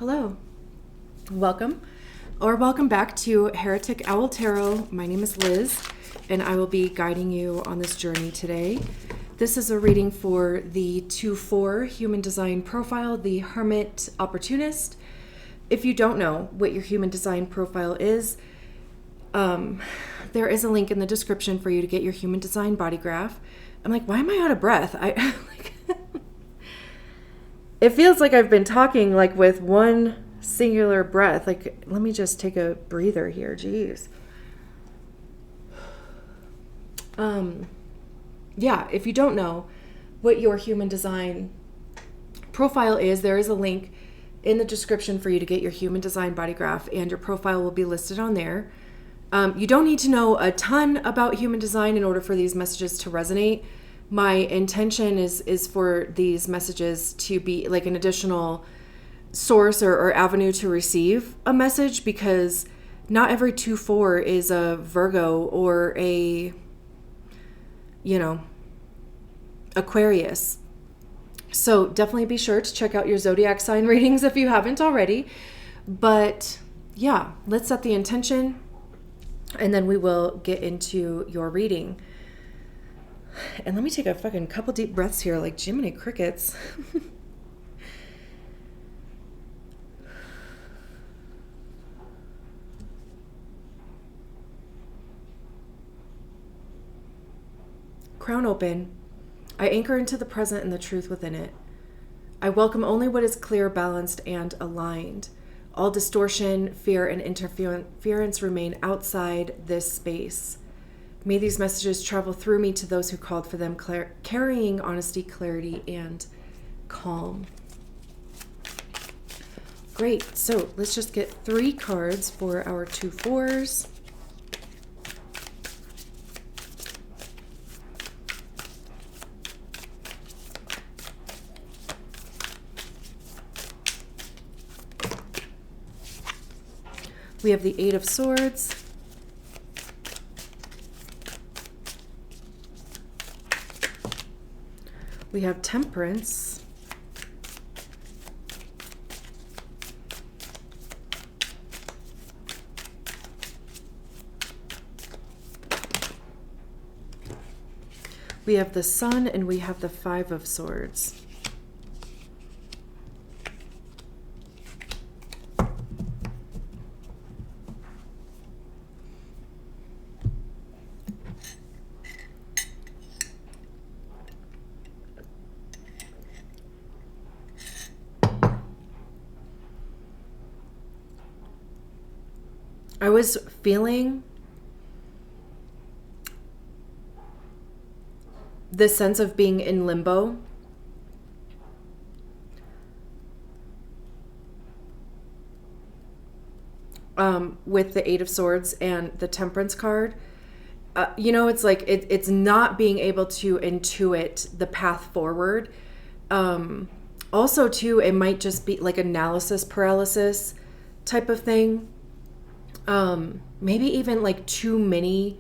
Hello, welcome or welcome back to Heretic Owl Tarot. My name is Liz and I will be guiding you on this journey today. This is a reading for the 2-4 human design profile, the Hermit Opportunist. If you don't know what your human design profile is, there is a link in the description for you to get your human design body graph. I'm like, why am I out of breath? It feels like I've been talking like with one singular breath. Like, let me just take a breather here. Jeez. Yeah, if you don't know what your human design profile is, there is a link in the description for you to get your human design body graph, and your profile will be listed on there. You don't need to know a ton about human design in order for these messages to resonate. My intention is for these messages to be like an additional source or avenue to receive a message, because not every 2-4 is a Virgo or a, Aquarius. So definitely be sure to check out your zodiac sign readings if you haven't already. But yeah, let's set the intention and then we will get into your reading. And let me take a fucking couple deep breaths here, like Jiminy Crickets. Crown open. I anchor into the present and the truth within it. I welcome only what is clear, balanced, and aligned. All distortion, fear, and interference remain outside this space. May these messages travel through me to those who called for them, carrying honesty, clarity, and calm. Great. So let's just get 3 cards for our 2-4s. We have the 8 of Swords. We have Temperance. We have the Sun, and we have the 5 of Swords. I was feeling this sense of being in limbo. With the 8 of Swords and the Temperance card. It's like it's not being able to intuit the path forward. Also, too, it might just be like analysis paralysis type of thing. Maybe even like too many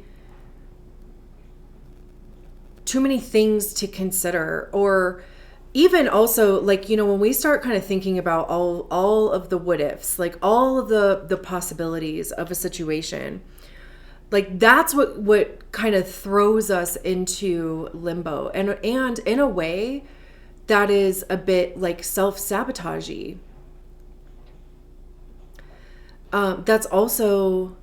things to consider, or even also like, when we start kind of thinking about all of the what ifs, like all of the possibilities of a situation, like that's what kind of throws us into limbo, and in a way that is a bit like self-sabotagey. That's also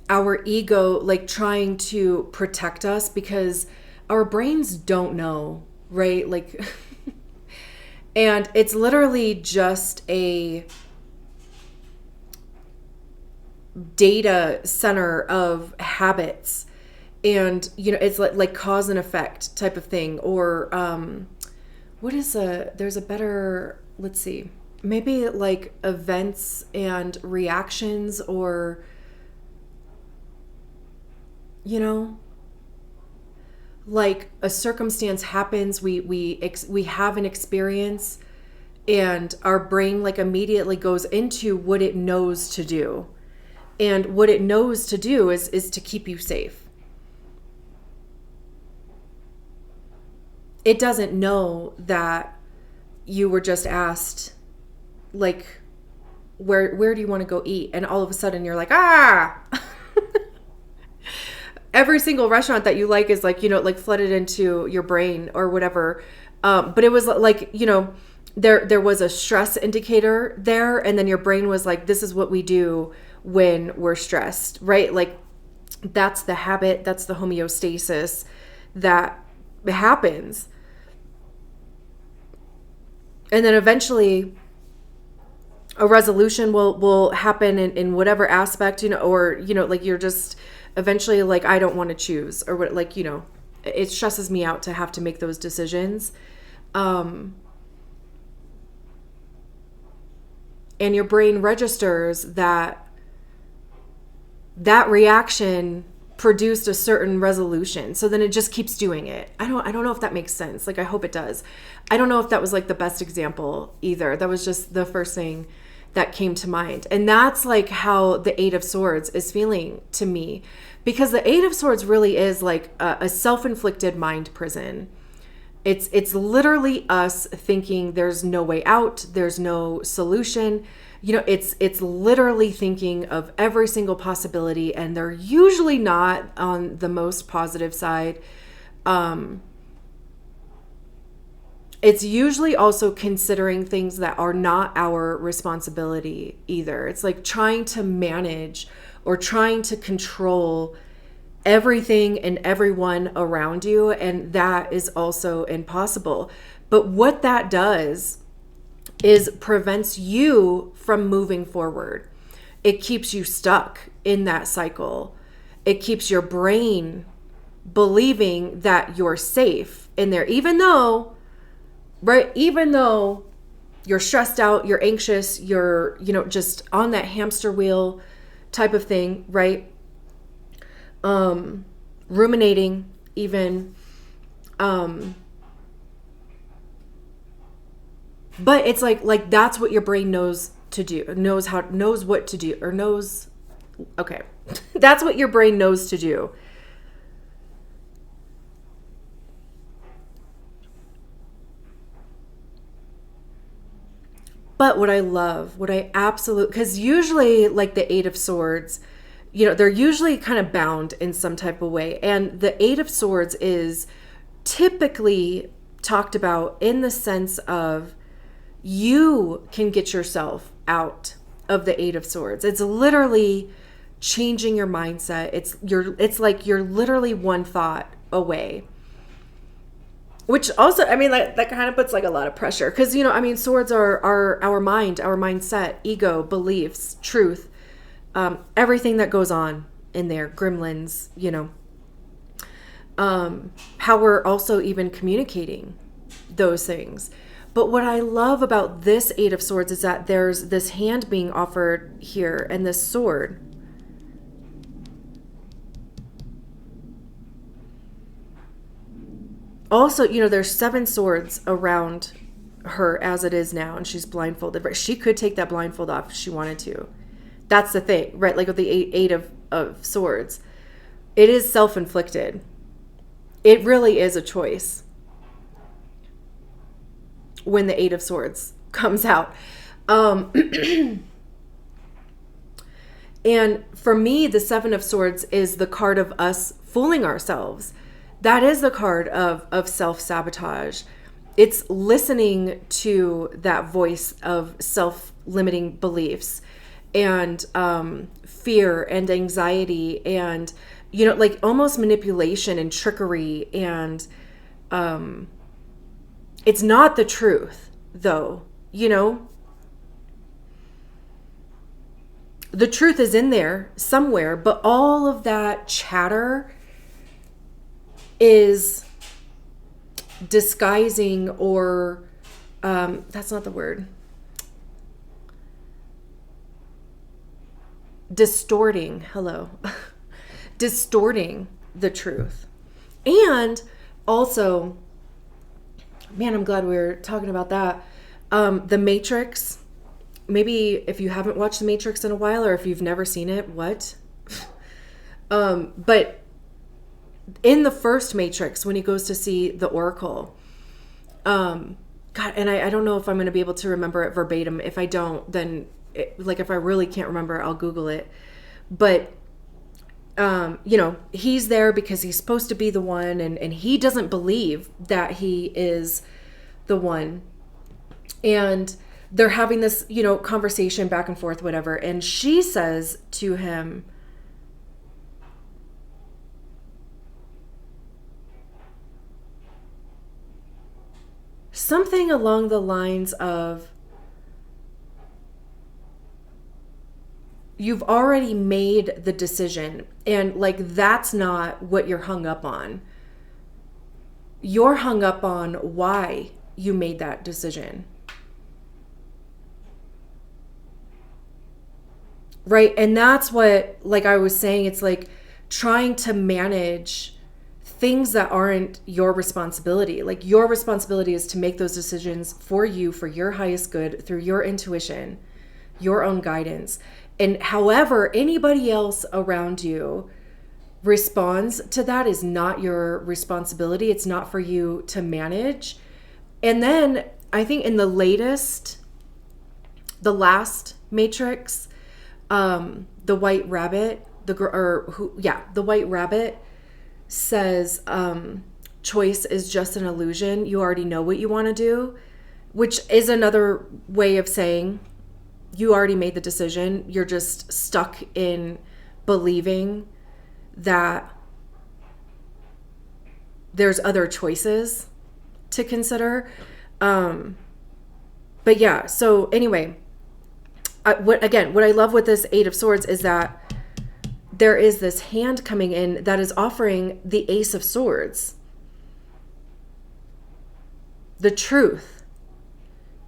our ego, like trying to protect us, because our brains don't know, right? Like, and it's literally just a data center of habits, and it's like cause and effect type of thing. Or there's a better, let's see, maybe like events and reactions, or like a circumstance happens, we have an experience, and our brain like immediately goes into what it knows to do, and what it knows to do is to keep you safe. It doesn't know that you were just asked like, where do you want to go eat? And all of a sudden you're like, ah, every single restaurant that you like is like, like flooded into your brain or whatever. But it was like, there was a stress indicator there. And then your brain was like, this is what we do when we're stressed, right? Like that's the habit, that's the homeostasis that happens. And then eventually a resolution will happen in whatever aspect, or, like you're just eventually like, I don't want to choose, or what, like, it stresses me out to have to make those decisions. And your brain registers that reaction produced a certain resolution. So then it just keeps doing it. I don't know if that makes sense. Like, I hope it does. I don't know if that was like the best example either. That was just the first thing that came to mind. And that's like how the Eight of Swords is feeling to me, because the Eight of Swords really is like a self-inflicted mind prison. It's literally us thinking there's no way out, there's no solution. It's literally thinking of every single possibility, and they're usually not on the most positive side. It's usually also considering things that are not our responsibility either. It's like trying to manage or trying to control everything and everyone around you, and that is also impossible. But what that does is prevents you from moving forward. It keeps you stuck in that cycle. It keeps your brain believing that you're safe in there, even though you're stressed out, you're anxious, you're, just on that hamster wheel type of thing, right? Ruminating even. But it's like that's what your brain knows to do, knows what to do, or knows, okay. That's what your brain knows to do. But what I absolutely, because usually like the Eight of Swords, they're usually kind of bound in some type of way. And the Eight of Swords is typically talked about in the sense of you can get yourself out of the Eight of Swords. It's literally changing your mindset. It's like you're literally one thought away. Which also, I mean, that kind of puts like a lot of pressure because, swords are our mind, our mindset, ego, beliefs, truth, everything that goes on in there, gremlins, how we're also even communicating those things. But what I love about this Eight of Swords is that there's this hand being offered here and this sword. Also, there's 7 swords around her as it is now, and she's blindfolded. Right? She could take that blindfold off if she wanted to. That's the thing, right? Like with the eight of swords, it is self-inflicted. It really is a choice when the Eight of Swords comes out. And for me, the Seven of Swords is the card of us fooling ourselves. That is the card of self-sabotage. It's listening to that voice of self-limiting beliefs and fear and anxiety and, like almost manipulation and trickery. And it's not the truth, though, The truth is in there somewhere, but all of that chatter is disguising or that's not the word, distorting the truth. And also, man, I'm glad we're talking about that. The Matrix, maybe if you haven't watched The Matrix in a while, or if you've never seen it, what? But in the first Matrix, when he goes to see the Oracle, God, and I don't know if I'm going to be able to remember it verbatim. If I don't, then if I really can't remember, I'll Google it. But, he's there because he's supposed to be the one, and he doesn't believe that he is the one. And they're having this, conversation back and forth, whatever. And she says to him, something along the lines of, you've already made the decision, and that's not what you're hung up on. You're hung up on why you made that decision. Right? And that's what, I was saying, it's trying to manage things that aren't your responsibility. Your responsibility is to make those decisions for you, for your highest good, through your intuition, your own guidance. And however anybody else around you responds to that is not your responsibility. It's not for you to manage. And then I think in the last matrix, the white rabbit, the white rabbit says, choice is just an illusion. You already know what you want to do, which is another way of saying you already made the decision. You're just stuck in believing that there's other choices to consider. But yeah, so anyway, what I love with this Eight of Swords is that there is this hand coming in that is offering the Ace of Swords, the truth,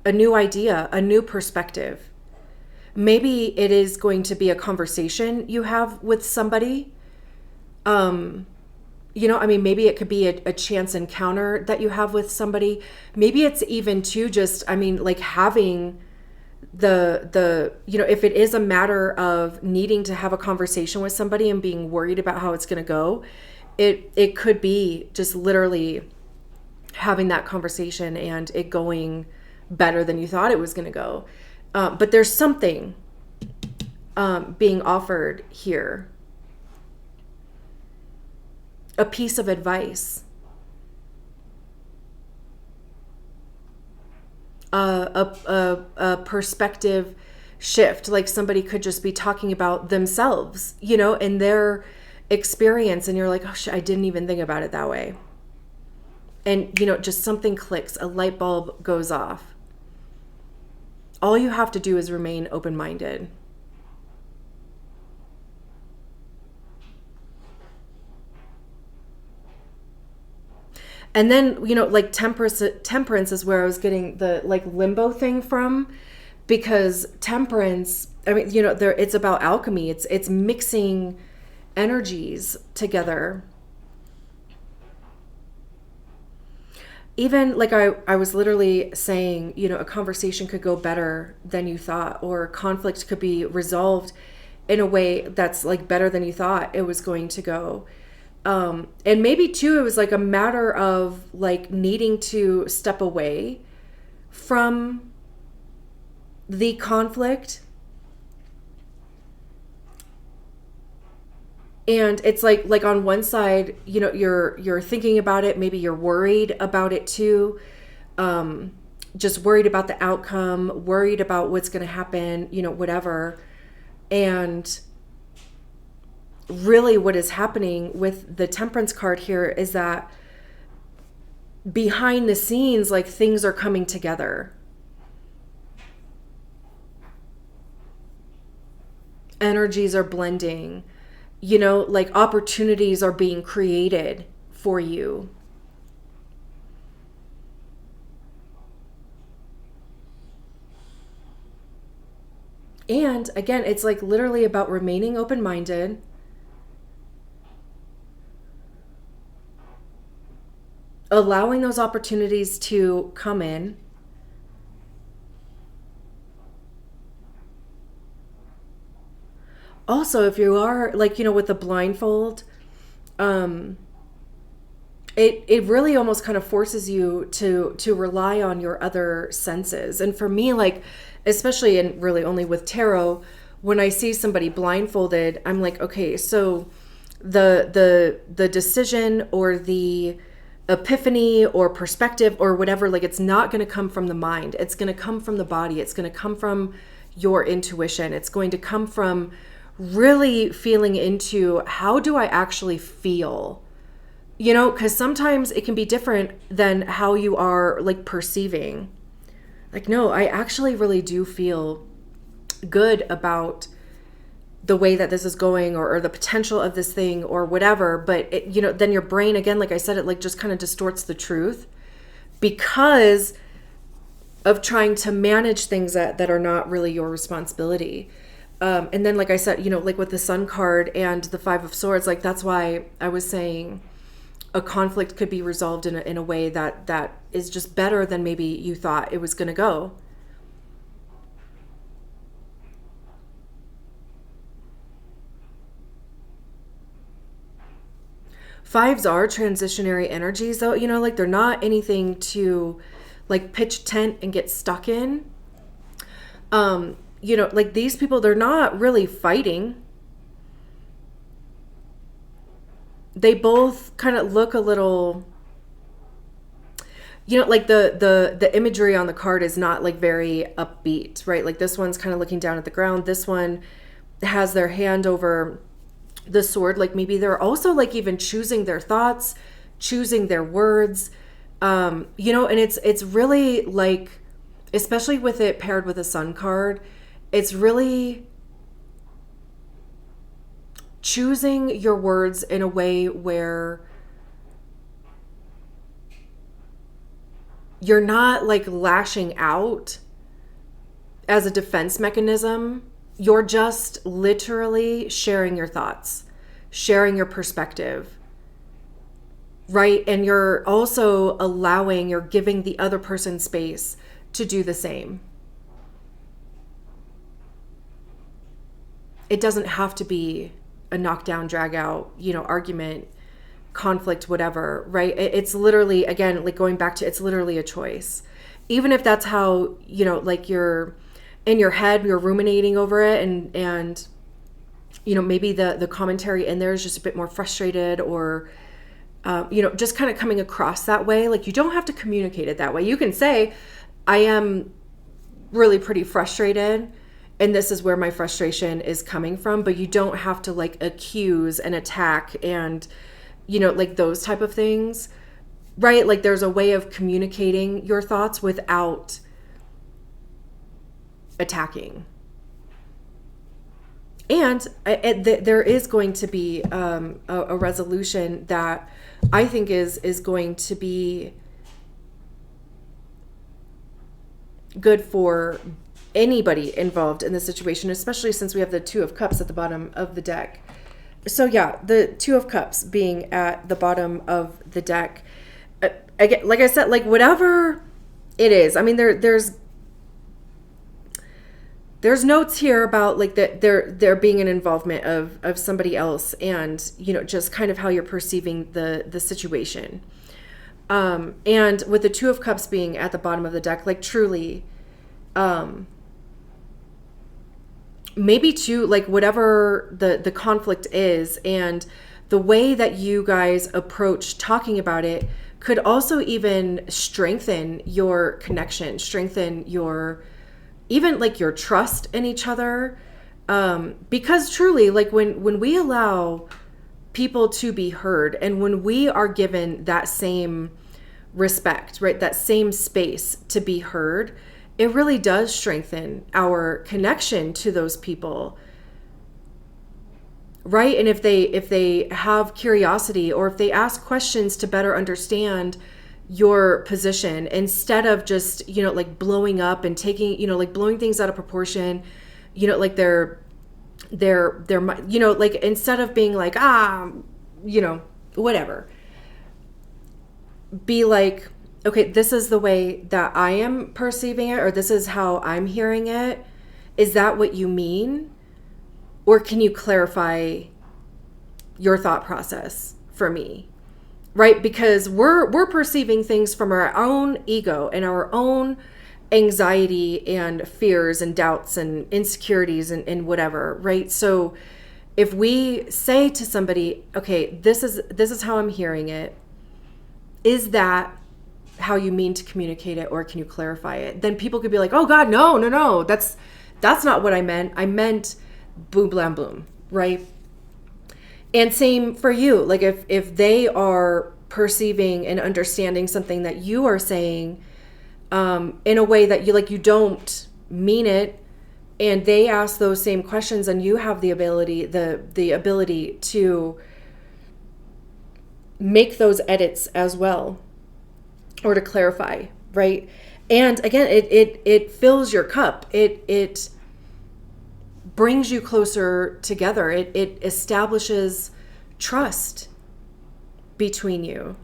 a new idea, a new perspective. Maybe it is going to be a conversation you have with somebody. Maybe it could be a chance encounter that you have with somebody. Maybe it's even too just, having if it is a matter of needing to have a conversation with somebody and being worried about how it's going to go, it could be just literally having that conversation and it going better than you thought it was going to go. But there's something being offered here. A piece of advice. A perspective shift. Somebody could just be talking about themselves, and their experience. And you're like, oh shit, I didn't even think about it that way. And, just something clicks, a light bulb goes off. All you have to do is remain open-minded. And then, temperance is where I was getting the limbo thing from, because temperance, it's about alchemy. It's mixing energies together. Even I was literally saying, a conversation could go better than you thought, or conflict could be resolved in a way that's better than you thought it was going to go. And maybe too, it was a matter of needing to step away from the conflict. And it's on one side, you're thinking about it. Maybe you're worried about it too. Just worried about the outcome, worried about what's going to happen, whatever. And really what is happening with the Temperance card here is that behind the scenes, things are coming together. Energies are blending, opportunities are being created for you. And again, it's literally about remaining open-minded, allowing those opportunities to come in. Also, if you are with the blindfold, it really almost kind of forces you to rely on your other senses. And for me, like, especially, and really only with tarot, when I see somebody blindfolded, I'm like, okay, so the decision or the epiphany or perspective or whatever, like, it's not going to come from the mind. It's going to come from the body. It's going to come from your intuition. It's going to come from really feeling into, how do I actually feel? You know, because sometimes it can be different than how you are, like, perceiving. Like, no, I actually really do feel good about the way that this is going, or the potential of this thing or whatever. But it, you know, then your brain, again, like I said, it like just kind of distorts the truth because of trying to manage things that are not really your responsibility. And then, like I said, you know, like with the Sun card and the Five of Swords, like that's why I was saying a conflict could be resolved in a way that is just better than maybe you thought it was going to go. Fives are transitionary energies, though, you know, like they're not anything to like pitch tent and get stuck in. You know, like these people, they're not really fighting. They both kind of look a little, you know, like the imagery on the card is not like very upbeat, right? Like this one's kind of looking down at the ground. This one has their hand over the sword. Like maybe they're also like even choosing their thoughts, choosing their words, you know, and it's really like, especially with it paired with a Sun card, it's really choosing your words in a way where you're not like lashing out as a defense mechanism. You're just literally sharing your thoughts, sharing your perspective, right? And you're also you're giving the other person space to do the same. It doesn't have to be a knockdown, drag out, you know, argument, conflict, whatever, right? It's literally, again, like going back to, it's literally a choice. Even if that's how, you know, like you're in your head, you're ruminating over it, and you know, maybe the commentary in there is just a bit more frustrated, or you know, just kind of coming across that way. Like you don't have to communicate it that way. You can say, I am really pretty frustrated, and this is where my frustration is coming from, but you don't have to like accuse and attack and, you know, like those type of things, right? Like there's a way of communicating your thoughts without attacking. And there is going to be a resolution that I think is going to be good for anybody involved in the situation, especially since we have the Two of Cups at the bottom of the deck. So yeah, the Two of Cups being at the bottom of the deck, again, like I said, like whatever it is, I mean, there's notes here about like that there being an involvement of somebody else, and you know, just kind of how you're perceiving the situation. And with the Two of Cups being at the bottom of the deck, like truly, maybe too, like whatever the conflict is and the way that you guys approach talking about it could also even strengthen your connection, strengthen your, even like your trust in each other. Because truly, like when we allow people to be heard, and when we are given that same respect, right, that same space to be heard, it really does strengthen our connection to those people, right? And if they have curiosity, or if they ask questions to better understand your position, instead of just, you know, like blowing up and taking, you know, like blowing things out of proportion, you know, like they're you know, like instead of being like, you know, whatever, be like, okay, this is the way that I am perceiving it, or this is how I'm hearing it. Is that what you mean? Or can you clarify your thought process for me? right? Because we're perceiving things from our own ego and our own anxiety and fears and doubts and insecurities and whatever, right? So if we say to somebody, okay, this is how I'm hearing it, is that how you mean to communicate it, or can you clarify it? Then people could be like, oh God, no, that's not what I meant. I meant boom, blam, boom, right? And same for you. Like if they are perceiving and understanding something that you are saying in a way that you don't mean it, and they ask those same questions, and you have the ability to make those edits as well, or to clarify, right? And again, it fills your cup. It brings you closer together. It establishes trust between you.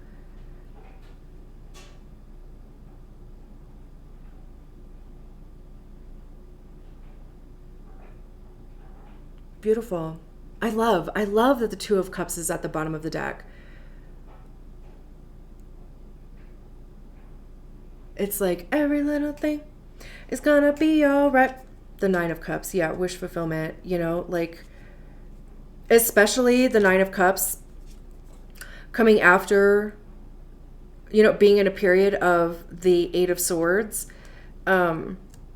Beautiful. I love that the Two of Cups is at the bottom of the deck. It's like every little thing is gonna be all right. The Nine of Cups, yeah, wish fulfillment, like especially the Nine of Cups coming after, being in a period of the Eight of Swords.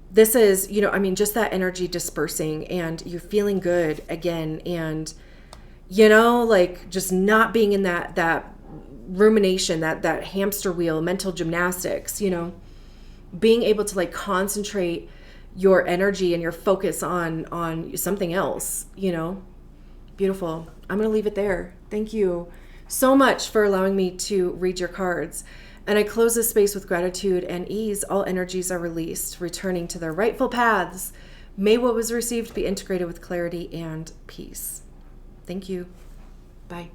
This is, just that energy dispersing, and you're feeling good again, and like just not being in that rumination, that hamster wheel, mental gymnastics, being able to like concentrate your energy and your focus on something else, Beautiful. I'm going to leave it there. Thank you so much for allowing me to read your cards. And I close this space with gratitude and ease. All energies are released, returning to their rightful paths. May what was received be integrated with clarity and peace. Thank you. Bye.